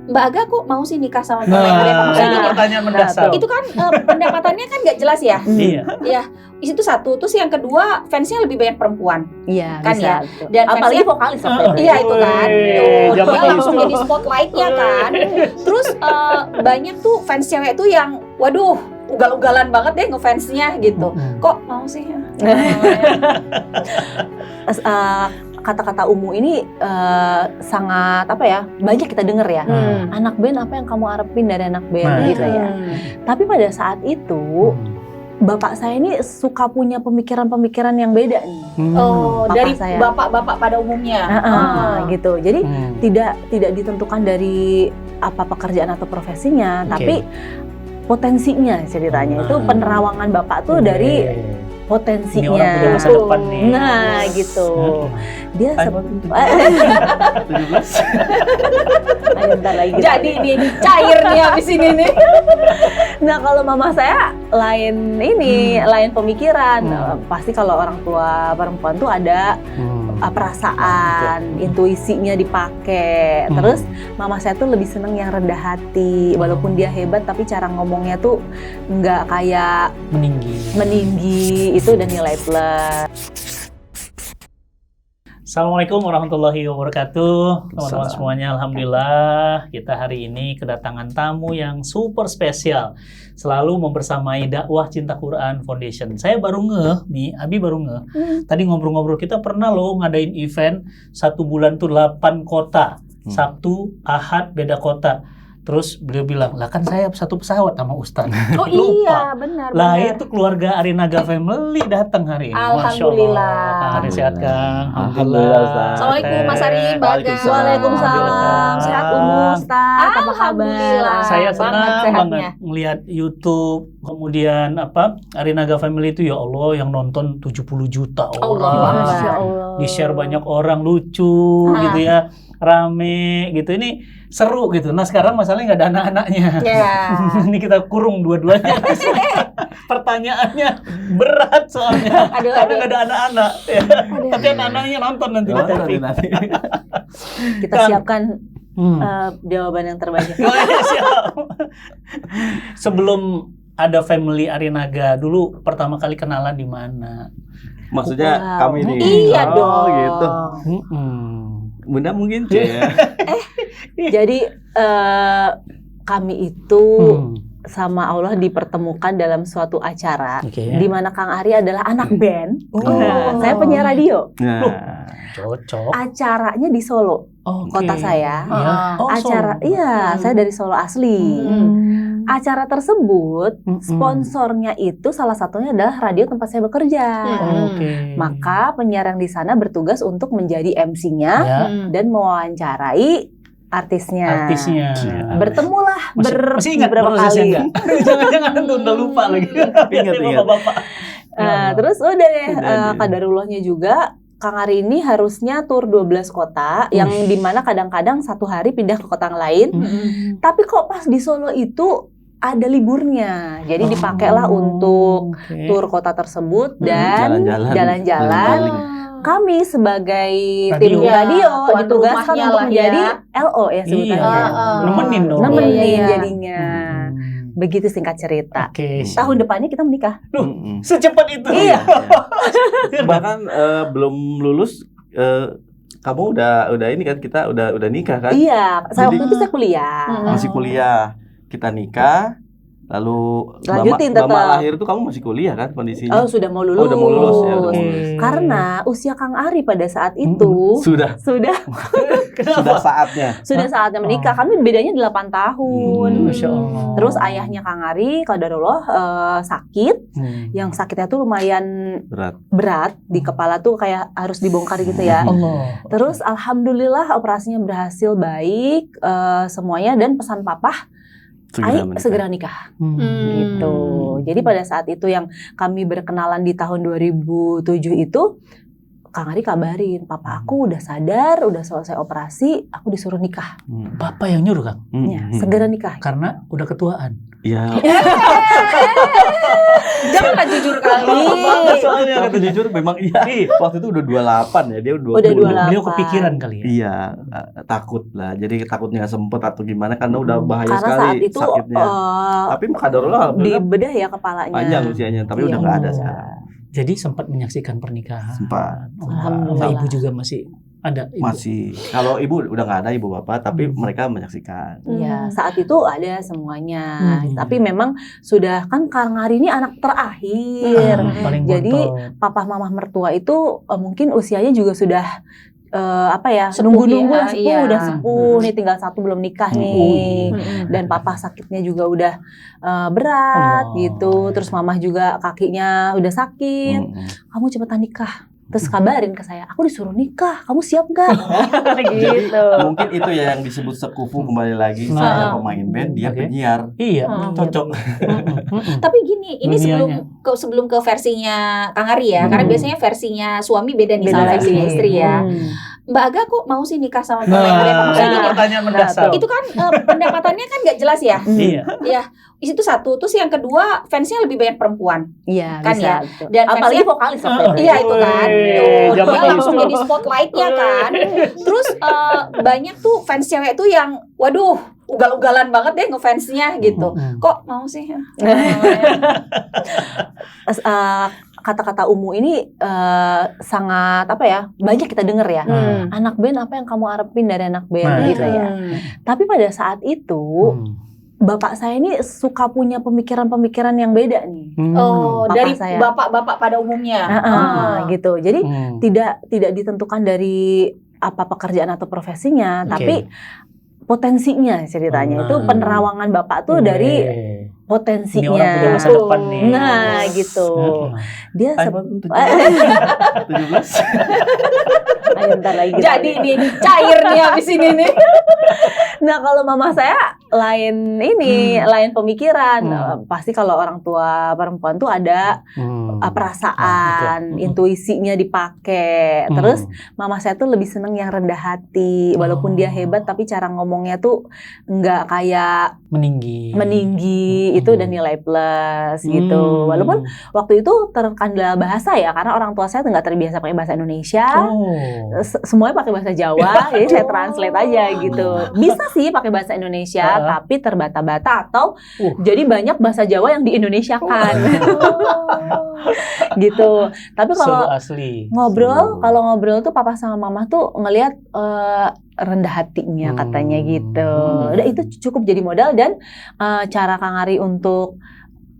Mbak Aga kok mau sih nikah sama Nah, maksudnya gini, pertanyaan mendasar. itu kan pendapatannya kan nggak jelas ya. Iya. Ya, itu satu. Terus yang kedua, fansnya lebih banyak perempuan. Iya, Kan bisa. ya? Betul. Dan apalagi fansnya- vokalis waktu itu. Iya itu kan. Wih, Tuh, zaman dia langsung itu. jadi spotlightnya kan. Terus banyak tuh fans cewek tuh yang, waduh, ugal-ugalan banget deh ngefansnya gitu. Kok mau sih? Kata-kata Umu ini sangat banyak kita dengar ya. Anak band apa yang kamu harapin dari anak band Nah, gitu ya. Tapi pada saat itu bapak saya ini suka punya pemikiran-pemikiran yang beda nih. Oh, Papa dari saya. bapak-bapak pada umumnya. Gitu. Jadi tidak ditentukan dari apa pekerjaan atau profesinya, Oke. tapi potensinya ceritanya itu penerawangan bapak tuh dari potensinya. Ini orang punya masa depan nih. Nah, gitu. Dia Ayo, bentar lagi. Jadi ini cair nih habis ini nih. Nah, kalau mama saya lain lain pemikiran. Pasti kalau orang tua perempuan tuh ada perasaan, intuisinya dipakai. Terus mama saya tuh lebih seneng yang rendah hati, walaupun dia hebat tapi cara ngomongnya tuh nggak kayak meninggi. Itu udah nilai plus. Assalamualaikum warahmatullahi wabarakatuh. Teman-teman semuanya, alhamdulillah kita hari ini kedatangan tamu yang super spesial, selalu membersamai dakwah Cinta Quran Foundation. Saya baru nih, Abi baru tadi ngobrol-ngobrol, kita pernah loh ngadain event 1 bulan tuh 8 kota, Sabtu, Ahad beda kota. Terus beliau bilang, lah kan saya satu pesawat sama Ustaz. Oh iya, benar. Lah itu keluarga Arinaga Family datang hari ini. Alhamdulillah. Kang Ari sehat, Kang. Alhamdulillah, Ustaz. Assalamualaikum Mas Ari, Mbak Aga. Waalaikumsalam. Sehat Umu, Ustaz. Apa kabar? Alhamdulillah. Saya Banget senang sehatnya. banget melihat YouTube, kemudian Arinaga Family itu ya Allah yang nonton 70 juta orang. Masya Allah. Di-share banyak orang, lucu gitu ya, rame gitu. Ini seru gitu. Nah sekarang masalahnya nggak ada anak-anaknya. Ini kita kurung dua-duanya. Pertanyaannya berat soalnya. Karena nggak ada anak-anak. Ya. Tapi anak-anaknya nonton nanti. Kita siapkan jawaban yang terbaik. Siap. Sebelum ada family Arinaga, dulu pertama kali kenalan di mana? Maksudnya kami nih. Iya dong. Gitu. Bunda mungkin ya. Jadi kami itu sama Allah dipertemukan dalam suatu acara di mana Kang Ari adalah anak band. Saya penyiar radio. Nah, Cocok. Acaranya di Solo, kota saya. Ya. Acara, saya dari Solo asli. Acara tersebut sponsornya itu salah satunya adalah radio tempat saya bekerja. Maka penyiar yang di sana bertugas untuk menjadi MC-nya dan mewawancarai artisnya. Bertemulah masih ingat beberapa prosesnya kali. enggak? Jangan-jangan udah lupa lagi. Ingat. Bapak-bapak. Terus udah deh, qadarullahnya juga Kang Ari ini harusnya tur 12 kota yang dimana kadang-kadang satu hari pindah ke kota yang lain. Tapi kok pas di Solo itu ada liburnya, jadi dipakailah untuk tur kota tersebut dan jalan-jalan. Kami sebagai tim radio ditugaskan untuk menjadi LO ya sebutannya. Nemenin jadinya. Begitu singkat cerita. Tahun depannya kita menikah. Secepat itu. Iya. Bahkan belum lulus kamu udah ini kan, kita udah nikah kan? Iya, waktu itu saya kuliah. Masih kuliah. Kita nikah, lalu lanjutin Mama lahir itu kamu masih kuliah kan kondisinya? Oh, sudah mau lulus. Udah mau lulus ya, udah mau lulus. Karena usia Kang Ari pada saat itu Sudah saatnya menikah. Kami bedanya 8 tahun. Masya Allah. Terus ayahnya Kang Ari qadarullah sakit. Yang sakitnya tuh lumayan berat di kepala tuh kayak harus dibongkar gitu ya. Terus alhamdulillah operasinya berhasil baik semuanya, dan pesan papa segera nikah. Gitu. Jadi pada saat itu yang kami berkenalan di tahun 2007 itu, Kang Ari kabarin, papa aku udah sadar, udah selesai operasi, aku disuruh nikah. Bapak yang nyuruh, Kang? Ya, segera nikah. Karena udah ketuaan. Iya. Jangan jujur kali. Soalnya kata jujur memang iya. Waktu itu udah 28 ya, dia udah 20. Udah 28. Beliau kepikiran kali ya. Iya, takut lah. Jadi takutnya nggak sempet atau gimana karena udah bahaya Karena sekali saat itu sakitnya. Tapi kadarullah alhamdulillah dibedah ya kepalanya. panjang usianya, tapi udah nggak ada sekarang. Jadi sempat menyaksikan pernikahan. Sempat. Oh, Alhamdulillah. Mbak Ibu juga masih ada. Ibu? Masih. Kalau ibu udah nggak ada ibu bapak, tapi mereka menyaksikan. Iya, saat itu ada semuanya. Tapi Hmm. memang sudah kan Kang Ari ini anak terakhir. Paling Jadi bontot. papa mama mertua itu mungkin usianya juga sudah Sepuh nunggu-nunggu ya, lah, sepuh, iya. udah sepuh nih, tinggal satu belum nikah nih. Dan papa sakitnya juga udah berat Allah. gitu. Terus mama juga kakinya udah sakit. Kamu cepetan nikah. Terus kabarin ke saya, aku disuruh nikah, kamu siap gak? Jadi gitu. mungkin itu ya yang disebut sekufu kembali lagi. Nah. Saya pemain band, dia Oke. penyiar. Iya. Cocok. Tapi gini, ini Dunianya. sebelum ke versinya Kang Ari ya, karena biasanya versinya suami beda nih Beda sama versi lagi. istri ya. Mbak Aga kok mau sih nikah sama cowok yang beda? Maksudnya gini, pertanyaan mendasar. itu kan pendapatannya kan nggak jelas ya. Iya. Ya, itu satu. Terus yang kedua, fansnya lebih banyak perempuan. Iya, Kan bisa. ya? Betul. Dan apalagi fansnya- vokalis waktu itu. Iya itu kan. Wih, Tuh, zaman dia langsung itu. jadi spotlightnya kan. Terus banyak tuh fans cewek tuh yang, waduh, ugal-ugalan banget deh ngefansnya gitu. Kok mau sih? Kata-kata Umu ini sangat banyak kita dengar ya. Anak band apa yang kamu harapin dari anak band Nah, gitu ya. Tapi pada saat itu bapak saya ini suka punya pemikiran-pemikiran yang beda nih. Oh, Papa dari saya. bapak-bapak pada umumnya. Gitu. Jadi tidak ditentukan dari apa pekerjaan atau profesinya, Oke. tapi potensinya ceritanya itu Nah. penerawangan bapak tuh dari Ini potensinya. orang punya masa depan nih. Nah, gitu. Dia iPhone 17. Ayo, bentar lagi kita Jadi lihat. ini cair nih habis ini nih. Nah, kalau mama saya lain lain pemikiran. Pasti kalau orang tua perempuan tuh ada perasaan, Betul. intuisinya dipakai. Terus mama saya tuh lebih seneng yang rendah hati, walaupun dia hebat tapi cara ngomongnya tuh nggak kayak meninggi, itu udah nilai plus gitu. Walaupun waktu itu terkendala bahasa ya, karena orang tua saya tuh nggak terbiasa pakai bahasa Indonesia. Semuanya pakai bahasa Jawa, jadi saya translate aja gitu. Bisa sih pakai bahasa Indonesia, tapi terbata-bata atau jadi banyak bahasa Jawa yang diindonesiakan. Gitu. Tapi kalau asli. kalau ngobrol tuh papa sama mama tuh ngelihat rendah hatinya katanya gitu. Udah itu cukup jadi modal dan cara Kang Ari untuk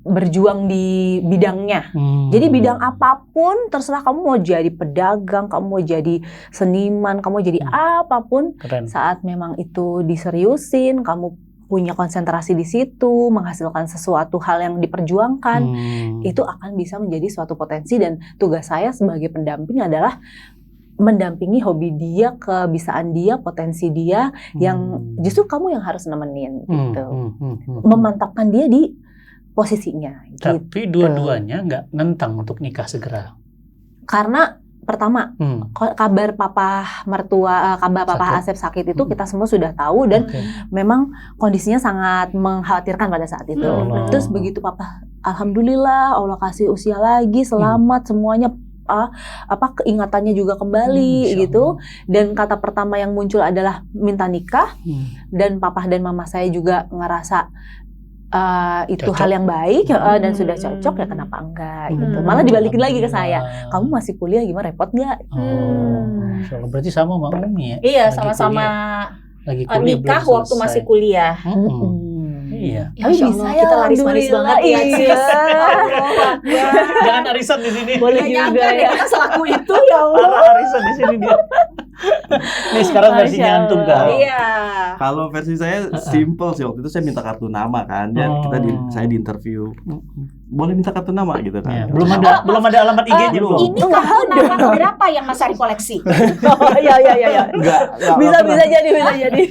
berjuang di bidangnya. Jadi bidang apapun terserah, kamu mau jadi pedagang, kamu mau jadi seniman, kamu mau jadi apapun. Keren. Saat memang itu diseriusin, kamu punya konsentrasi di situ, menghasilkan sesuatu hal yang diperjuangkan, itu akan bisa menjadi suatu potensi. Dan tugas saya sebagai pendamping adalah mendampingi hobi dia, kebisaan dia, potensi dia, yang justru kamu yang harus nemenin gitu. Memantapkan dia di posisinya. Tapi gitu. dua-duanya nggak nentang untuk nikah segera. Karena pertama, kabar papa mertua, kabar papa Asep sakit itu kita semua sudah tahu dan memang kondisinya sangat mengkhawatirkan pada saat itu. Terus begitu papa, alhamdulillah Allah kasih usia lagi, selamat semuanya. Keingatannya juga kembali gitu. Dan kata pertama yang muncul adalah minta nikah. Dan papa dan mama saya juga ngerasa itu Cocok. hal yang baik dan sudah cocok, ya kenapa enggak gitu. Malah dibalikin lagi ke saya, kamu masih kuliah gimana, repot nggak? Soalnya berarti sama sama Umi ya? Iya, Lagi sama-sama Lagi kuliah, nikah belum waktu selesai. masih kuliah. Iya. Tapi Masya bisa Allah, ya, kita laris-manis banget ya, alhamdulillah, sis. iya. Jangan arisan di sini. Boleh Nggak juga nyangka deh ya. kita selaku itu, ya Allah. Parah arisan di sini dia. Nih sekarang versinya Masya antum Allah. kan. Iya. Kalau versi saya simple sih, waktu itu saya minta kartu nama kan. Saya di interview. Boleh minta kartu nama gitu Ya, kan. belum ada alamat IG-nya belum. Ini kartu nama berapa yang Mas Ari koleksi? Oh iya. Enggak Bisa pernah. jadi.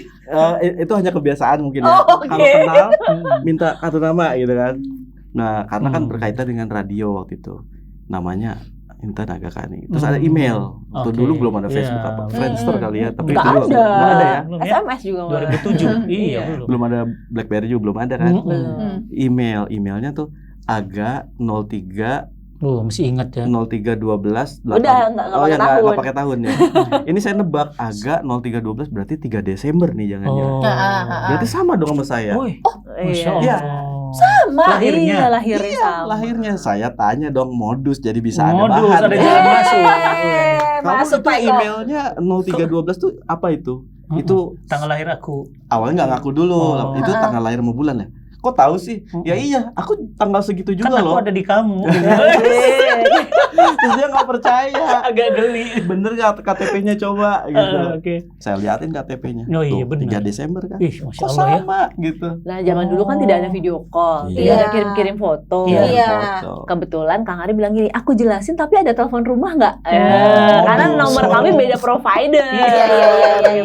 Itu hanya kebiasaan mungkin ya. Oh, oke. Kalau kenal minta kartu nama gitu kan. Nah, karena kan berkaitan dengan radio waktu itu. Namanya Intan Aga Kani. Terus ada email. Waktu Oke. dulu belum ada Iya. Facebook apa Friendster kali ya, tapi Nggak itu dulu ada. belum ada ya. Belum ya? SMS juga malah. 2007. Iya, belum. Belum ada BlackBerry juga belum ada kan. Belum. Emailnya tuh Aga 03 Masih ingat ya. 0312 Udah, nggak oh ya pakai tahun. nggak pakai tahun ya. Ini saya nebak Aga 0312 berarti 3 Desember nih jangan-jangan. Berarti sama dong sama saya. Woi, Masya Iya. Allah. Sama. Lahirnya. Iya, lahirnya Iya, sama. lahirnya saya tanya dong modus jadi bisa ada Modus, bahan. ada jalan masuk. Kamu Masuk itu Pak Eko. emailnya 0312 tuh apa itu? Itu Tanggal lahir aku. awalnya nggak ngaku dulu. Oh. Itu tanggal lahir sama bulan ya? Kok tahu sih? Ya iya, aku tanggal segitu Kan juga aku loh. ada di kamu. Terus dia nggak percaya. Agak geli. Bener nggak KTP-nya coba gitu. Oke. Saya liatin KTP-nya. Oh iya, Tuh, benar. 3 Desember kan. Ih, Masya Kok Allah ya. sama gitu. Nah, zaman dulu kan tidak ada video call. Iya. Tidak ada kirim-kirim foto. Iya. Iya. Foto. Kebetulan Kang Ari bilang gini, aku jelasin tapi ada telepon rumah nggak? Karena modus. nomor kami beda provider. Iya.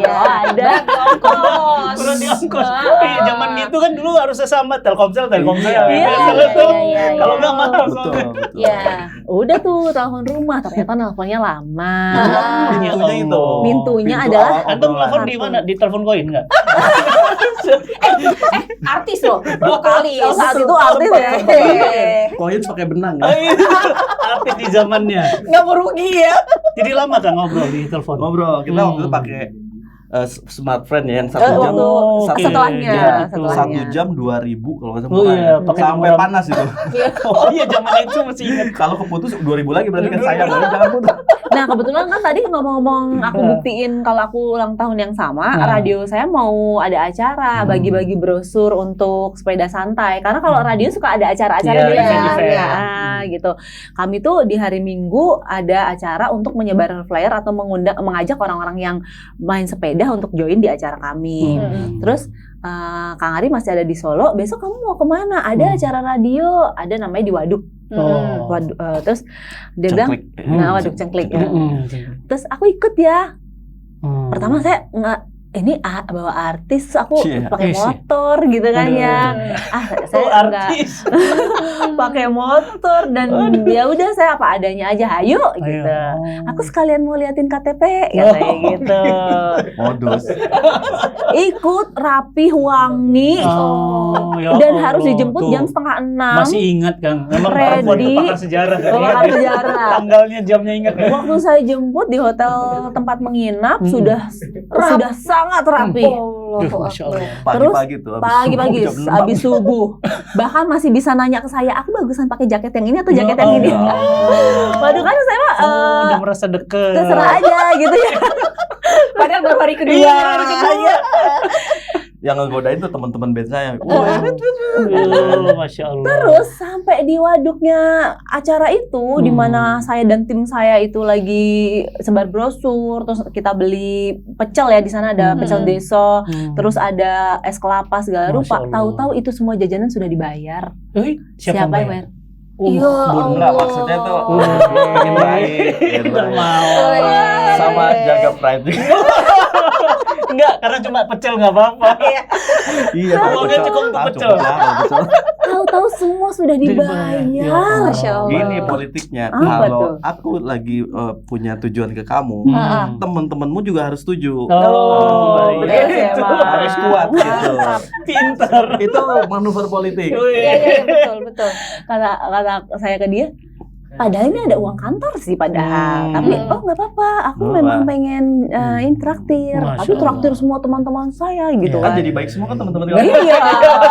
Oh, ada. Ongkos. Berat di ongkos. Ah. Iya, zaman gitu kan dulu harus sama Telkomsel. Iya, iya. Kalau nggak mahal. Betul, betul. Iya. Udah tuh telepon rumah, ternyata nelponnya lama. Ah. Pintunya itu. Pintunya Pintu adalah awal Antum obrolan. telepon di mana? Di telepon koin nggak? Artis loh, vokalis. Oh, saat itu artis ya. Koin pakai benang Oh, ya. iya. Artis di zamannya. Nggak merugi ya. Jadi lama kan ngobrol di telepon? Ngobrol, kita waktu itu pakai smartphone ya yang 1 jam. Oh, oke. setelahnya, Jadi itu. setelahnya. 1 jam 2.000 kalau nggak salah Oh murah iya, ya. pakai Sampai nomor- panas itu. Oh iya, zaman itu masih ingat. Kalau keputus 2.000 lagi berarti kan sayang, berarti jangan putus. Nah, kebetulan kan tadi ngomong-ngomong aku buktiin kalau aku ulang tahun yang sama, radio saya mau ada acara bagi-bagi brosur untuk sepeda santai. Karena kalau radio suka ada acara-acara Iya, gitu kan. event-event. Ya, gitu. Kami tuh di hari Minggu ada acara untuk menyebar flyer atau mengajak orang-orang yang main sepeda untuk join di acara kami. Terus Kang Ari masih ada di Solo. Besok kamu mau kemana? Ada acara radio, ada namanya di Waduk. Oh. Terus dia bilang, Cengklik. nah Waduk Cengklik ya. Terus aku ikut ya. Hmm. Pertama saya nggak, ini bawa artis, aku Cie. pakai Iya sih. motor gitu kan Aduh. ya. Saya Oh, nggak artis. pakai motor dan ya udah saya apa adanya aja, ayo gitu. Aku sekalian mau liatin KTP katanya gitu. Modus. Ikut rapi, wangi. Oh, ya Dan Allah, harus dijemput tuh. jam 5:30. Masih ingat kan? Memang Ready. perempuan itu pakar sejarah. kan? Pakar sejarah. Tanggalnya, jamnya ingat kan? Waktu saya jemput di hotel tempat menginap sudah sangat rapi. Duh, Masya Allah. Pagi-pagi tuh. habis Pagi-pagi subuh, jam 6. habis subuh. Bahkan masih bisa nanya ke saya, aku bagusan pakai jaket yang ini atau jaket yang ini. Waduh kan saya mah Udah merasa deket. terserah aja gitu ya. Padahal baru hari kedua. Iya, hari kedua. Yang ngegodain tuh teman-teman band saya. Masya Allah. Terus sampai di waduknya acara itu di mana saya dan tim saya itu lagi sebar brosur, terus kita beli pecel ya, di sana ada pecel deso, terus ada es kelapa segala Masya rupa. Allah. Tahu-tahu itu semua jajanan sudah dibayar. Siapa yang yang bayar? Ya Enggak, maksudnya tuh ingin baik, ingin baik. mau. Sama jaga pride. Enggak, karena cuma pecel nggak apa-apa. Iya, Uangnya cukup untuk pecel. pecel. Tahu-tahu semua sudah dibayar. Ya, Masya Allah. Gini politiknya, Apa kalau tuh? aku lagi punya tujuan ke kamu, Hmm. teman-temanmu juga harus setuju. Oh, betul sih, gitu. emang. Harus kuat gitu. Pintar. Itu manuver politik. Iya, betul. Kata saya ke dia, padahal ini ada uang kantor sih padahal. Tapi nggak apa-apa, aku Nggak memang apa. pengen ini traktir. Masya Tapi Allah. traktir semua teman-teman saya gitu Kan kan. jadi baik semua kan teman-teman. Iya.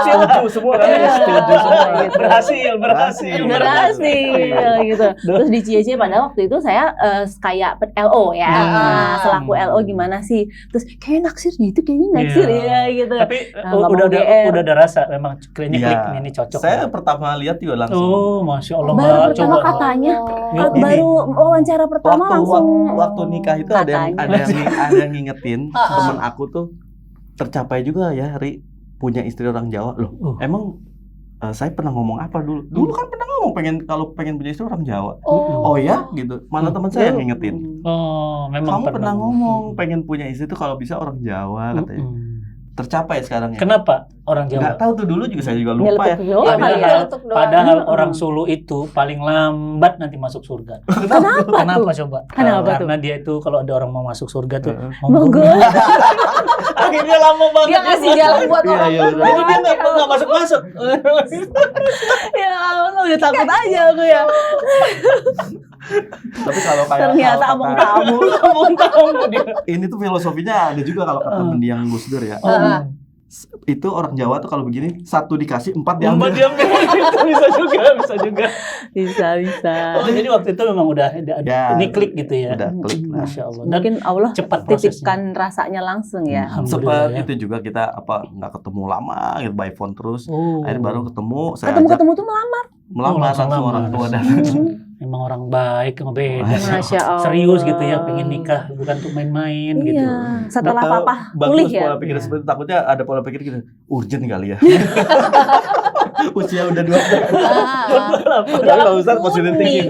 Setuju semua kan. Iya. Setuju semua. Berhasil. Berhasil gitu. Terus di Cie padahal waktu itu saya kayak LO ya. Nah, selaku LO gimana sih? Terus kayak naksir gitu, kayaknya naksir Iya. ya gitu. Tapi Nah, nggak mau GR. udah ada rasa memang kayaknya Iya. klik ini cocok. Saya pertama lihat juga langsung. Oh, Masya Allah. Baru Mbak. pertama Coba. katanya, Ya, gini. baru wawancara pertama langsung waktu nikah itu ada yang ngingetin temen aku tuh tercapai juga ya, Ri, punya istri orang Jawa loh. Emang saya pernah ngomong apa dulu? Dulu kan pernah ngomong kalau pengen punya istri orang Jawa. Oh ya gitu. Mana teman saya yang ngingetin. Oh, memang Kamu pernah ngomong pengen punya istri tuh kalau bisa orang Jawa katanya. tercapai sekarang ya. Kenapa orang Jawa? Nggak tahu tuh, dulu juga saya juga lupa ya. Nyeletuk doang kali ya. Padahal orang Solo itu paling lambat nanti masuk surga. Kenapa coba? Kenapa tuh? Karena dia itu kalau ada orang mau masuk surga tuh Monggo. Akhirnya lama banget. Dia ngasih jalan buat Iya, orang. iya, benar. Jadi dia nggak masuk-masuk. Ya Allah, udah takut aja aku ya. Tapi kalau kayak Ternyata kalau omong kata- kamu. Ngomong tahu dia. ini tuh filosofinya ada juga kalau kata mendiang Gus Dur ya. Itu orang Jawa tuh kalau begini, 1 dikasih 4 diambil. Empat diambil. Itu bisa juga. Bisa. Oh, jadi waktu itu memang udah ada Ya, ini klik gitu ya. Udah klik. Nah, Masya Allah. Dan Mungkin Allah cepat prosesnya. titipkan rasanya langsung ya. Alhamdulillah sempat ya. itu juga kita nggak ketemu lama gitu, by phone terus. Oh. Akhirnya baru ketemu, saya ajak Ketemu tuh melamar. melamar langsung langsung orang tua lamar. dan Memang orang baik, ngebeda. Masya Allah. Serius gitu ya, pengen nikah bukan untuk main-main gitu. Iya. Setelah Nggak tahu, papa bagus pulih ya. pola pikir Iya. seperti itu. Takutnya ada pola pikir gitu, urgent kali ya. Usia udah 2 Tapi Pak Ustadz positive thinking.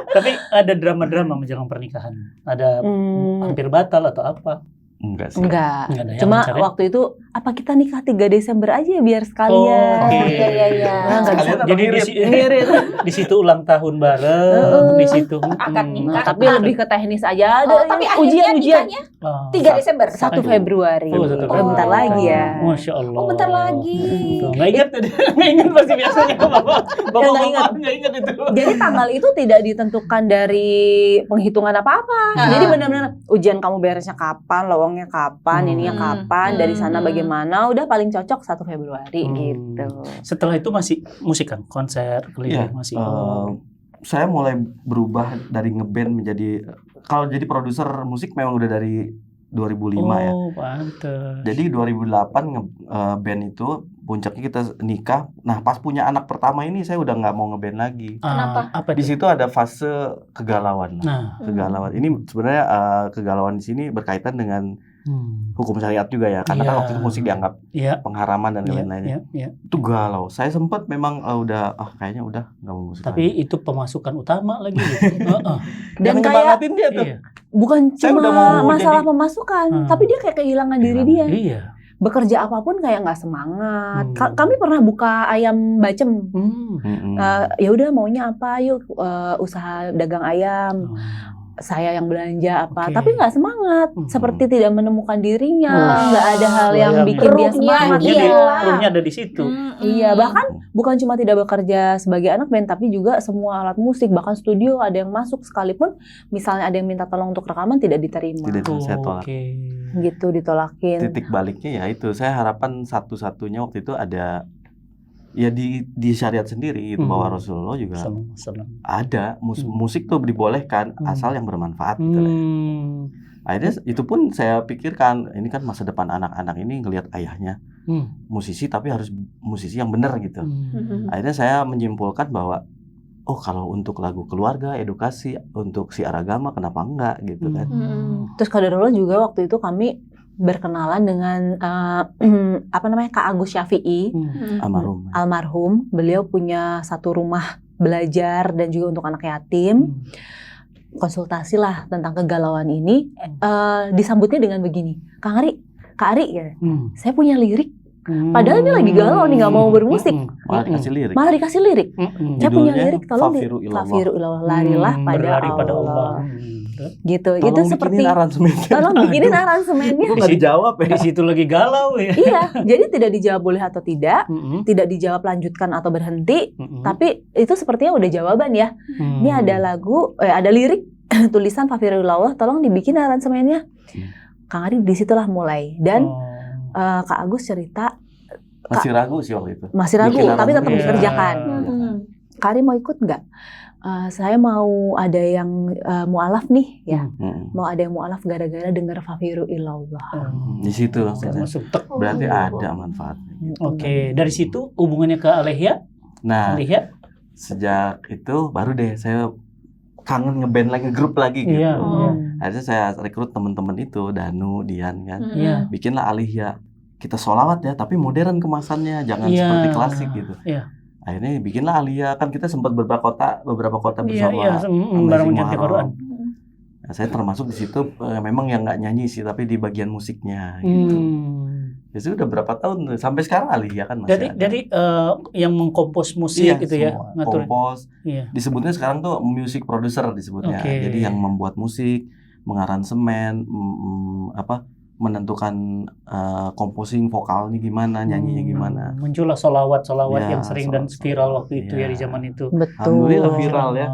Tapi ada drama-drama menjelang pernikahan. Ada hampir batal atau apa? Enggak sih. Enggak. Nggak ada ya, Cuma lancar ya? waktu itu apa kita nikah 3 Desember aja biar sekalian. Oh, oke. Iya. Nah, nggak bisa. Sekalian atau Jadi ngirit? di situ ulang tahun bareng, di situ Akad nikah. Nah, tapi lebih ke teknis aja ada Tapi yang akhirnya ujian. nikahnya Oh, 3 Desember. 1 Aduh. Februari. Oh, 1 Oh, bentar Februari. lagi ya. Masya Allah. Oh, bentar lagi. Tuh, nggak ingat, nggak ingat pasti biasanya bapak nggak ingat. nggak ingat itu. Jadi tanggal itu tidak ditentukan dari penghitungan apa-apa. Ah. Jadi benar-benar ujian kamu beresnya kapan, lowongnya kapan, ininya Hmm. kapan, dari sana Hmm. bagaimana, udah paling cocok 1 Februari Hmm. gitu. Setelah itu masih musik kan, konser keliling Iya, masih. saya mulai berubah dari ngeband menjadi, kalau jadi produser musik memang udah dari 2005 ya. Oh, pantes. Jadi 2008 band itu puncaknya kita nikah. Nah, pas punya anak pertama ini saya udah nggak mau ngeband lagi. Kenapa? Apa Di itu? situ ada fase kegalauan. Nah, Kegalauan ini sebenarnya kegalauan di sini berkaitan dengan hukum syariat juga ya. Karena kan Iya. waktu itu musik dianggap iya, pengharaman dan iya, lain-lainnya. iya. Itu galau. Saya sempat memang kayaknya udah nggak mau musik Tapi lagi. itu pemasukan utama lagi. Gitu. Dan Yang kayak nyemangatin dia tuh. Iya. bukan Saya cuma udah mau masalah jadi- pemasukan, Hmm. tapi dia kayak kehilangan diri dia. Iya. Bekerja apapun kayak nggak semangat. Hmm. Kami pernah buka ayam bacem. Mm-mm. Ya udah maunya apa? Yuk usaha dagang ayam. Oh. Saya yang belanja apa, Oke. tapi nggak semangat, Hmm. seperti tidak menemukan dirinya, Wah, nggak ada hal yang bayangin. bikin dia Ruhnya, semangat. Ruhnya Iya. ruhnya ada di situ. Iya, bahkan bukan cuma tidak bekerja sebagai anak band, tapi juga semua alat musik, bahkan studio ada yang masuk sekalipun, misalnya ada yang minta tolong untuk rekaman tidak diterima, Tidak. Saya tolak. Oke. gitu ditolakin. Titik baliknya ya itu. Saya harapan satu-satunya waktu itu ada ya di syariat sendiri itu bahwa Rasulullah juga Senang. ada musik tuh dibolehkan asal yang bermanfaat gitu. Akhirnya itu pun saya pikirkan ini kan masa depan anak-anak ini ngelihat ayahnya musisi tapi harus musisi yang benar gitu. Akhirnya saya menyimpulkan bahwa oh kalau untuk lagu keluarga, edukasi, untuk siar agama kenapa enggak gitu kan. Terus Qadarullah juga waktu itu kami berkenalan dengan Kak Agus Syafi'i, almarhum. Beliau punya satu rumah belajar dan juga untuk anak yatim. Konsultasi lah tentang kegalauan ini, disambutnya dengan begini, Kak Ari ya, saya punya lirik. Padahal ini lagi galau nih, nggak mau bermusik. Malah dikasih lirik. Malah dikasih lirik. Saya punya Judulnya lirik, tolong Fafiru ilallah. Fafiru ilallah, larilah Berlari pada Allah. Gitu. Tolong Itu seperti bikinin aransemennya. tolong bikinin aransemennya. Kok nggak dijawab ya? Di situ lagi galau ya. Iya, jadi tidak dijawab boleh atau tidak, tidak dijawab lanjutkan atau berhenti, tapi itu sepertinya udah jawaban ya. Ini ada lagu, ada lirik tulisan Fafiru ilallah, tolong dibikin aransemennya. Kang Ari disitulah mulai dan Kak Agus cerita Masih ragu sih waktu itu. masih ragu, Bikin tapi tetap aransemen. dikerjakan. Iya. Kak Ari mau ikut nggak? Saya mau ada yang mualaf nih ya, mau ada yang mualaf gara-gara dengar Fafiru ilallah. Di situ maksudnya. Masuk tek. Berarti ada manfaatnya. Oke, dari situ hubungannya ke Alehya. Nah, Alehya. sejak itu baru deh saya kangen ngeband lagi, grup lagi gitu. Iya. Akhirnya saya rekrut teman-teman itu, Danu, Dian kan. Iya. Bikinlah Alihya. Kita sholawat ya, tapi modern kemasannya, jangan Iya. seperti klasik gitu. Iya. Akhirnya bikinlah Alihya, kan kita sempat beberapa kota Iya, bersama. iya, bareng menjadi Muharram. Quran. Nah, saya termasuk di situ memang yang nggak nyanyi sih, tapi di bagian musiknya gitu. Ya sudah berapa tahun tuh. Sampai sekarang Alihya kan masih ada. Dari yang mengkompos musik gitu ya, semua. ngatur. Kompos. Iya. Disebutnya sekarang tuh music producer disebutnya. Oke. Jadi yang membuat musik, mengaransemen, menentukan composing vokalnya gimana, nyanyinya gimana. Muncullah solawat Ya, yang sering dan solawat. viral waktu itu ya di Ya. zaman itu. Betul. Alhamdulillah viral ya.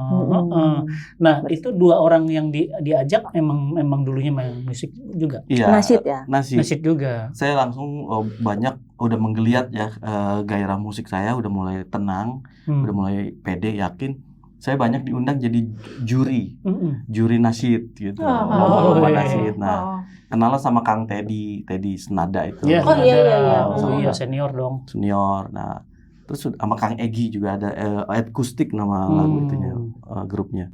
Nah, itu 2 orang yang diajak emang dulunya main musik juga. Iya. Nasyid ya. Nasyid juga. Saya langsung banyak udah menggeliat ya gairah musik saya udah mulai tenang, udah mulai pede, yakin. Saya banyak diundang jadi juri nasyid gitu. Lomba nasyid. Nah, kenal sama Kang Teddy Senada itu. Iya, Oh, iya. iya senior dong. Senior. Nah, terus sama Kang Egi juga ada Akustik nama lagu itunya, grupnya.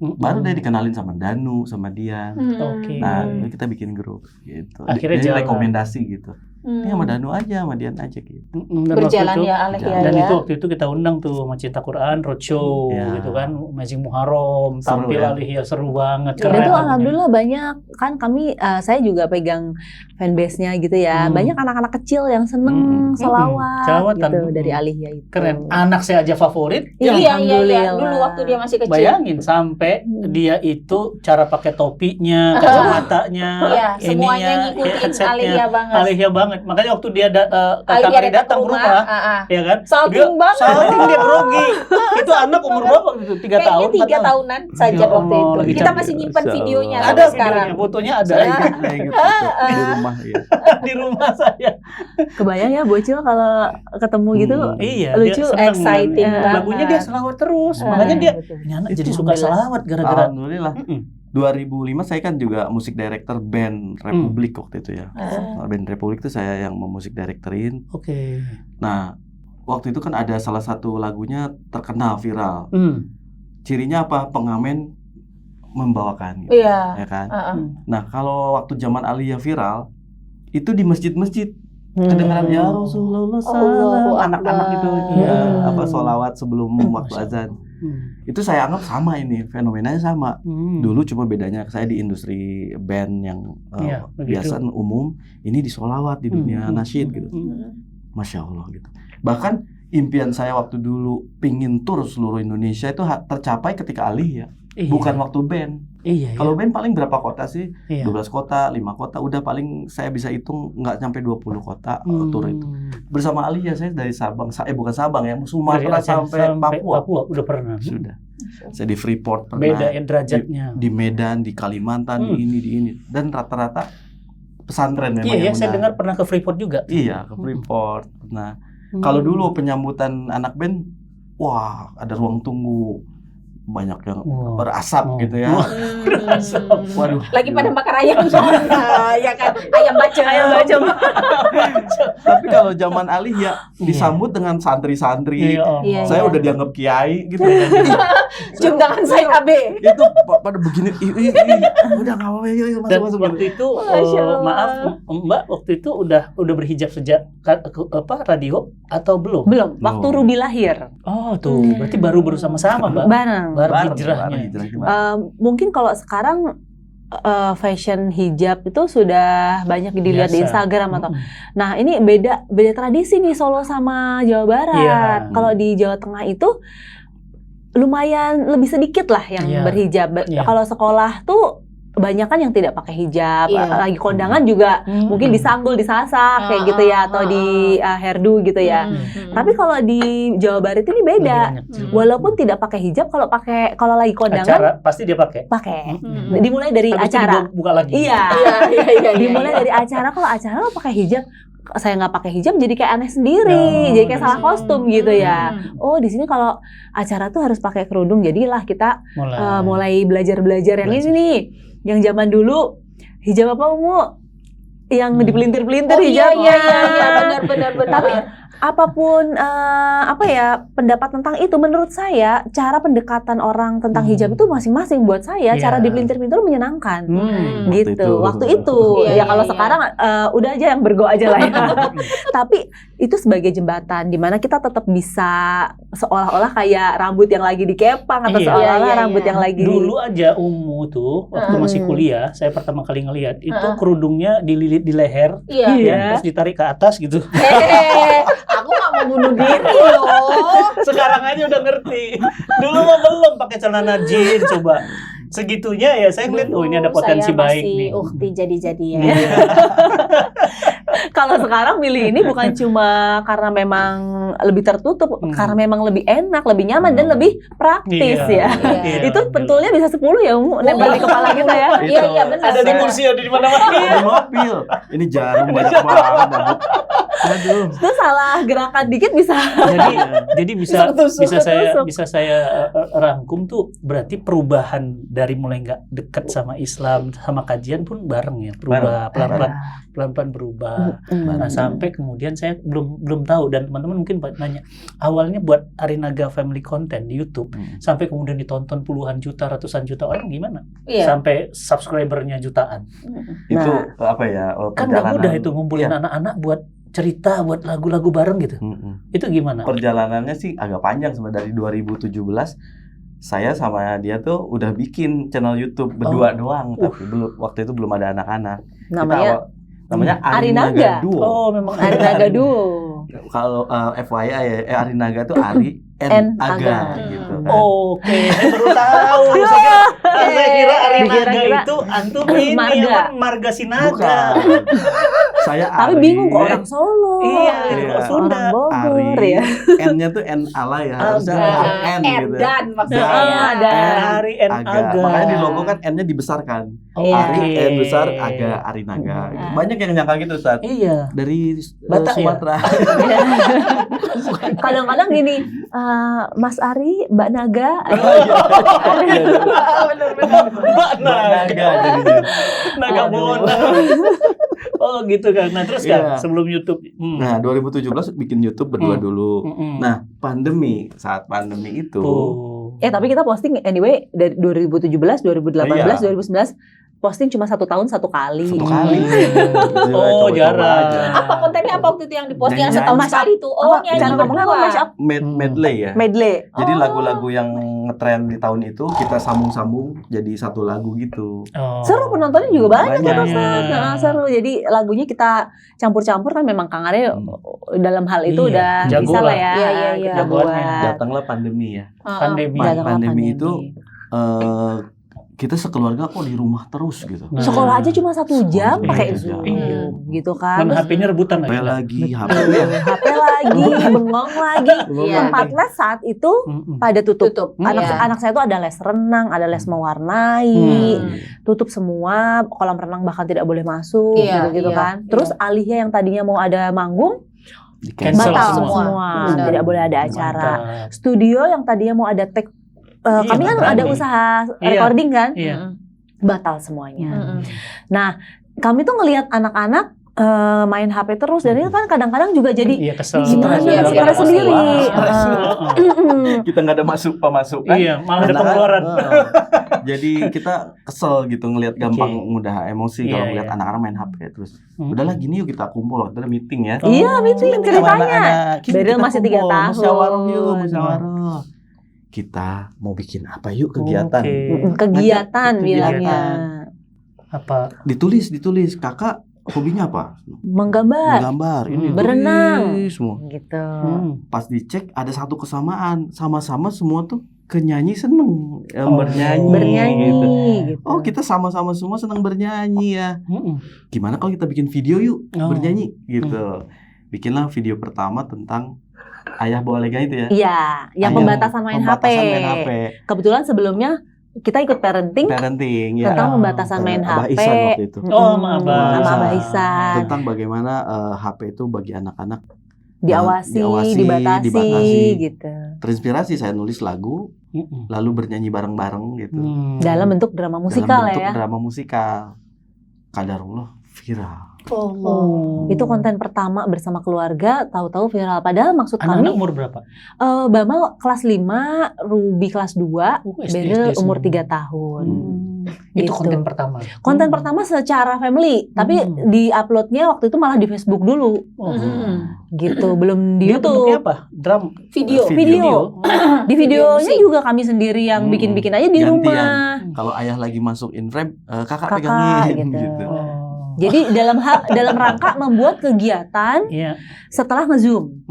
Baru deh dikenalin sama Danu, sama Dian. Oke. Nah, kita bikin grup gitu. Akhirnya Jadi jalan. rekomendasi gitu. Ini sama Danu aja, sama Dian aja gitu. Dan Berjalan waktu itu, ya Alihya dan ya. itu waktu itu kita undang tuh sama Cinta Quran roadshow Ya. gitu kan, Amazing Muharram, Seru tampil ya. Alihya seru banget. Dan keren. itu alhamdulillah banyak kan kami saya juga pegang fanbase-nya gitu ya. Banyak anak-anak kecil yang seneng selawat Selawatan. gitu dari Alihya itu. Keren. Anak saya aja favorit. Iya. Alhamdulillah. Dulu waktu dia masih kecil. Bayangin sampai dia itu cara pakai topinya, kacamatanya, Iya, semuanya ininya, ngikutin headsetnya. Alihya banget. Alihya banget. Makanya waktu dia Kang Alihya Ari datang ke rumah, ya kan? Salting banget. Salting dia grogi. Itu anak umur berapa gitu? 3 tahun? Kayaknya 3 4 tahunan saja Ya waktu Allah, itu. lagi Kita cantik. masih nyimpan Masya videonya Allah. Ada sampai sekarang. videonya, fotonya ada Saya ingat itu di rumah ya. di rumah saya. Kebayang ya bocil kalau ketemu gitu. Iya, Lucu, dia seneng. exciting banget. Lagunya dia selawat terus. Makanya dia ini anak Itu jadi suka selawat gara-gara Alhamdulillah. 2005 saya kan juga musik director band Republik waktu itu ya. Band Republik itu saya yang memusik directorin. Oke. Nah, waktu itu kan ada salah satu lagunya terkenal viral. Cirinya apa? Pengamen membawakan gitu. Iya. Ya kan? Nah, kalau waktu zaman Alihya viral itu di masjid-masjid kedengaran ya Rasulullah Allahu salam anak-anak itu Akbar. ya sholawat sebelum waktu azan. Itu saya anggap sama ini, fenomenanya sama. Dulu cuma bedanya saya di industri band yang Iya, begitu. biasa umum, ini di sholawat di dunia nasyid gitu. Masya Allah gitu. Bahkan impian saya waktu dulu pingin tur seluruh Indonesia itu tercapai ketika Alihya, bukan waktu band. Iya. Kalau band paling berapa kota sih? Iya. 12 kota, 5 kota, udah paling saya bisa hitung nggak sampai 20 kota tur itu. Bersama Alihya saya dari Sabang, bukan Sabang ya, Sumatera Dari Aceh sampai Papua. udah pernah. Sudah. Saya di Freeport pernah. Beda ya derajatnya. Di Medan, di Kalimantan, di ini. Dan rata-rata pesantren memang Iya, yang saya menang. dengar pernah ke Freeport juga. Iya, ke Freeport. Nah, kalau dulu penyambutan anak band, wah, ada ruang tunggu. Banyak yang berasap gitu ya. Waduh. Lagi pada makan ayam ya kan, ayam bacem. Tapi kalau zaman Alihya disambut dengan santri-santri. Iya, Saya iya. udah dianggap kiai gitu. Cium tangan saya AB. Itu pada begini, udah nggak apa-apa, yuk Dan masuk. waktu itu maaf Mbak, waktu itu udah berhijab sejak radio atau belum? Belum, waktu Ruby lahir. Oh tuh, berarti baru sama-sama Mbak. Bareng. Baru hijrahnya. Mungkin kalau sekarang fashion hijab itu sudah banyak dilihat di Biasa. Instagram atau. Nah, ini beda tradisi nih Solo sama Jawa Barat. Iya. Kalau di Jawa Tengah itu lumayan lebih sedikit lah yang Iya. berhijab. Iya. Kalau sekolah tuh banyak kan yang tidak pakai hijab. Iya. Lagi kondangan juga mungkin disanggul, disasak kayak gitu ya, atau di hairdo gitu ya. Tapi kalau di Jawa Barat ini beda. Walaupun tidak pakai hijab, kalau lagi kondangan Acara pasti dia pakai. dimulai dari Habis itu acara. dibuka lagi. Iya. Iya. Dimulai dari acara. Kalau acara lo pakai hijab, saya nggak pakai hijab jadi kayak aneh sendiri, jadi kayak salah kostum gitu ya. Oh, di sini kalau acara tuh harus pakai kerudung. Jadilah kita mulai belajar yang ini nih. Yang zaman dulu hijab apa Umu? Yang dipelintir-pelintir hijabnya. Iya, benar. Tapi apapun pendapat tentang itu, menurut saya cara pendekatan orang tentang hijab itu masing-masing. Buat saya cara dipelintir-pelintir menyenangkan gitu. Waktu itu Iya, ya kalau iya. sekarang udah aja yang bergo aja lah ya. Tapi itu sebagai jembatan di mana kita tetap bisa seolah-olah kayak rambut yang lagi dikepang atau Iya. seolah-olah Iya, rambut iya. yang lagi Dulu aja Umu tuh waktu masih kuliah, saya pertama kali ngelihat itu kerudungnya dililit di leher, Iya. Iya. terus ditarik ke atas gitu. Aku nggak mau bunuh diri loh. Sekarang aja udah ngerti. Dulu mah belum pakai celana jeans coba. Segitunya ya saya ngeliat oh ini ada potensi baik nih. Ukti jadi-jadian. Iya. Kalau sekarang milih ini bukan cuma karena memang lebih tertutup, karena memang lebih enak, lebih nyaman dan lebih praktis Iya. ya. Iya. Itu pentulnya bisa 10 ya, nempel di kepala kita ya. Iya, iya benar. Ada di kursi, ada di mana-mana. Di mobil. Ini jarum banyak banget. Aduh. Itu salah gerakan dikit bisa. Jadi bisa Ketusuk. bisa saya rangkum tuh berarti perubahan dari mulai nggak dekat sama Islam sama kajian pun bareng ya, berubah pelan-pelan berubah. Nah, sampai kemudian saya belum tahu dan teman-teman mungkin nanya awalnya buat Arinaga Family Content di YouTube sampai kemudian ditonton puluhan juta, ratusan juta orang gimana? Iya. Sampai subscribernya jutaan. Itu apa ya? Kan nggak mudah itu ngumpulin anak-anak buat cerita, buat lagu-lagu bareng gitu. Itu gimana? Perjalanannya sih agak panjang sebenarnya dari 2017. Saya sama dia tuh udah bikin channel YouTube berdua doang, tapi waktu itu belum ada anak-anak. Namanya Arinaga Duo. Oh, memang Arinaga Duo. Kalau FYI ya, Arinaga tuh Ari and Aga gitu kan. Oke, saya baru tahu. Saya kira Arinaga itu antum ini Marga Sinaga. Bukan. Saya Tapi Ari. bingung kok orang Solo. Iya, Orang Sunda. Bogor Ari. ya. N-nya tuh N ala ya, harusnya N gitu. Dan maksudnya. Ada. Ari and Aga. Makanya di logo kan N-nya dibesarkan. Iya. Ari N besar, Aga Arinaga. Gitu. Banyak yang nyangka gitu saat Iya. dari Batak ya? Sumatera. Kadang-kadang gini, Mas Ari, Mbak Naga. Mbak Naga jadinya. Naga Bona. Oh gitu kan. Nah terus kan Iya. sebelum YouTube. Nah, 2017 bikin YouTube berdua dulu. Nah, saat pandemi itu Tapi kita posting anyway dari 2017, 2018, 2019 posting cuma 1 tahun 1 kali. satu kali. Oh, jarang. Apa kontennya apa waktu itu yang diposting yang Nyanyi. setahun sekali itu? Oh, nyanyi Cara ngomongnya apa, Mas? berdua. Medley ya. Medley. Jadi lagu-lagu yang ngetren di tahun itu kita sambung-sambung jadi satu lagu gitu. Seru, penontonnya juga banyak ya, Banyak. Ustaz. Nah, seru. Jadi lagunya kita campur-campur kan memang Kang Arya dalam hal itu Iya, udah jago bisa lah lah. ya. Iya, iya, iya. Kita buat. Datanglah pandemi ya. Pandemi. Datanglah Pandemi itu kita sekeluarga kok di rumah terus gitu. Nah. Sekolah aja cuma 1 jam Iya, pakai iya. Zoom gitu kan. Kan Terus HP-nya rebutan HP lagi, HP HP lagi, bengong lagi. Iya. Tempat les saat itu pada tutup. Anak saya tuh ada les renang, ada les mewarnai, tutup semua, kolam renang bahkan tidak boleh masuk, Iya, gitu-gitu iya, kan. Terus alihnya yang tadinya mau ada manggung, Cancel batal semua. semua, Benar. tidak boleh ada acara. Mantap. Studio yang tadinya mau ada take, Iya, kami kan berani. ada usaha Iya. recording kan, Iya. batal semuanya. Nah, kami tuh ngelihat anak-anak main HP terus dan itu kan kadang-kadang juga jadi Iya kesel. gimana Iya, stres iya, sendiri. Stres. kita nggak ada pemasukan. Iya, malah ada Karena kan, pengeluaran. jadi kita kesel gitu ngelihat gampang mudah emosi Iya, kalau ngelihat iya. anak-anak main HP terus. Udahlah gini yuk kita kumpul, kita meeting ya. Iya, meeting Sama ceritanya. anak-anak. Kita Beryl masih 3 kumpul, tahun. Musyawarah yuk, musyawarah. Kita mau bikin apa yuk kegiatan? Oke. Kegiatan Kegiatan. bilangnya. Apa? Ditulis. Kakak hobinya apa? Menggambar Menggambar, ini Berenang. tulis semua. gitu. Pas dicek ada satu kesamaan, sama-sama semua tuh kenyanyi seneng bernyanyi. Bernyanyi Gitu. gitu. Oh kita sama-sama semua senang bernyanyi ya. Gimana kalau kita bikin video yuk bernyanyi gitu. Bikinlah video pertama tentang ayah bawa lega itu ya. Iya, yang Ayah, pembatasan main HP. main HP. Kebetulan sebelumnya kita ikut parenting Parenting ya. tentang pembatasan main Abah HP. Ihsan waktu itu. Oh, sama Abah. Sama Abah Ihsan. Tentang bagaimana HP itu bagi anak-anak Diawasi, dibatasi gitu. terinspirasi saya nulis lagu lalu bernyanyi bareng-bareng gitu. Dalam bentuk drama musikal Dalam bentuk ya. drama musikal. Qadarullah viral. Itu konten pertama bersama keluarga, tahu-tahu viral. Padahal maksud Anak-anak kami umur berapa? Bama kelas 5, Ruby kelas 2, SD Beryl umur semua. 3 tahun. Itu Gitu. konten pertama. Konten pertama secara family, tapi di uploadnya waktu itu malah di Facebook dulu, Oh. gitu. Belum di Dia bentuknya YouTube. apa? Drum. Video. Video. Di videonya musik. juga kami sendiri yang bikin-bikin aja di Gantian. rumah. Kalau ayah lagi masuk in frame, kakak Kakak, pegangin gitu. gitu. Oh. Jadi dalam rangka membuat kegiatan Iya. setelah nge-Zoom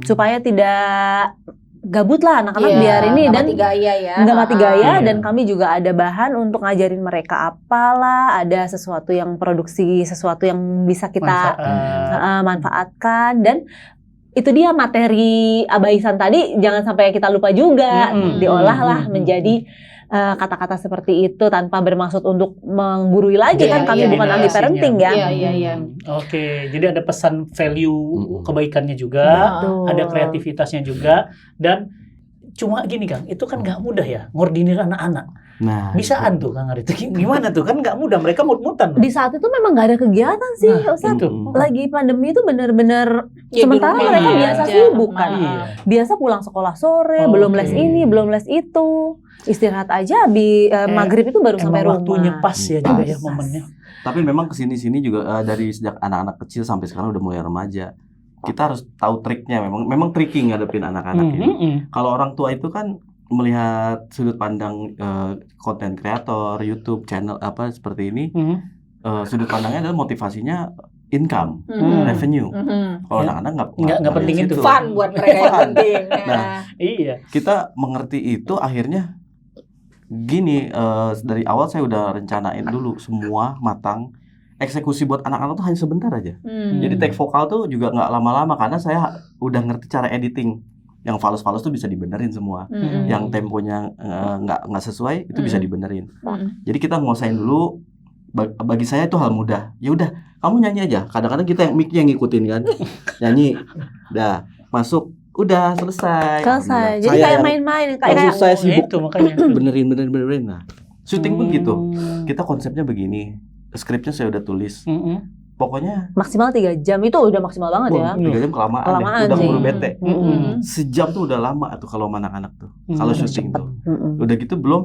supaya tidak gabut lah anak-anak Iya, biar ini nggak dan mati gaya ya. nggak mati gaya Iya. dan kami juga ada bahan untuk ngajarin mereka apalah, ada sesuatu yang produksi, sesuatu yang bisa kita manfaatkan dan itu dia materi Abaisan tadi jangan sampai kita lupa juga diolahlah menjadi kata-kata seperti itu tanpa bermaksud untuk menggurui lagi Iya, kan kami iya, bukan iya. ahli parenting ya. Iya. Oke, jadi ada pesan value kebaikannya juga, Betul. ada kreativitasnya juga, dan cuma gini Kang, itu kan nggak mudah ya ngordinir anak-anak. Nah, Bisaan tuh Kang Ari, itu gimana tuh kan nggak mudah, mereka mut-mutan. Di saat itu memang nggak ada kegiatan sih, Nah, Ustaz. itu. Lagi pandemi itu bener-bener Ya, sementara di rumah mereka aja. biasa sibuk kan. Iya. Biasa pulang sekolah sore, Oke. belum les ini, belum les itu. Istirahat aja maghrib itu baru sampai Emang rumah. waktunya pas ya juga ya Pas. momennya. tapi memang kesini-sini juga dari sejak anak-anak kecil sampai sekarang udah mulai remaja. Kita harus tahu triknya. Memang tricky ngadepin anak-anak ini. Kalau orang tua itu kan melihat sudut pandang konten kreator, YouTube channel apa seperti ini, sudut pandangnya adalah motivasinya income, revenue. Kalau Ya. anak-anak Nggak penting lihat itu. situ. Fun buat mereka yang penting. Nah, Iya. kita mengerti itu akhirnya gini, dari awal saya udah rencanain dulu semua matang. Eksekusi buat anak-anak tuh hanya sebentar aja. Jadi take vokal tuh juga nggak lama-lama karena saya udah ngerti cara editing. Yang fals-fals tuh bisa dibenerin semua. Yang temponya nggak sesuai itu bisa dibenerin. Jadi kita nguasain dulu. Bagi saya itu hal mudah. Ya udah, kamu nyanyi aja. Kadang-kadang kita yang mic-nya ngikutin kan. Nyanyi. Udah, masuk. Udah selesai. Selesai. Alhamdulillah. Jadi Saya kayak yang- main-main Langsung saya sibuk Itu makanya. benerin. Nah, syuting pun gitu. Kita konsepnya begini. Skripnya saya udah tulis. Pokoknya maksimal 3 jam itu udah maksimal banget ya. 3 jam kelamaan, Kelamaan deh. Udah sih. keburu bete. Mm-mm. Sejam tuh udah lama tuh kalau sama anak-anak tuh. Kalau Udah syuting tuh. Mm-mm. Udah gitu belum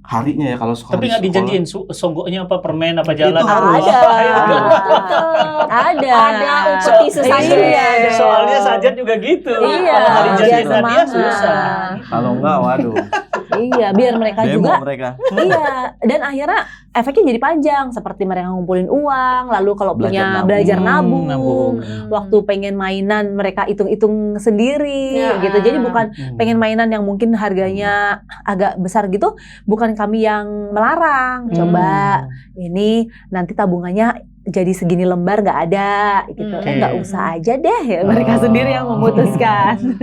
harinya ya kalau sekolah. Tapi nggak dijanjiin sogoknya apa permen apa jalan. Itu harus. Ada. Ada upeti sesajen. Iya. Soalnya Sajat juga gitu. Iya. Kalau hari biar janjiin hadiah semangat. susah. Kalau enggak, waduh. Iya, biar mereka Demo juga mereka. iya, dan akhirnya efeknya jadi panjang seperti mereka ngumpulin uang, lalu kalau punya Belajar belajar nabung. nabung, waktu pengen mainan mereka hitung-hitung sendiri Ya. gitu. Jadi bukan pengen mainan yang mungkin harganya agak besar gitu, bukan kami yang melarang. Coba ini nanti tabungannya jadi segini lembar nggak ada gitu. Oke. Nggak usah aja deh, mereka Oh. sendiri yang memutuskan.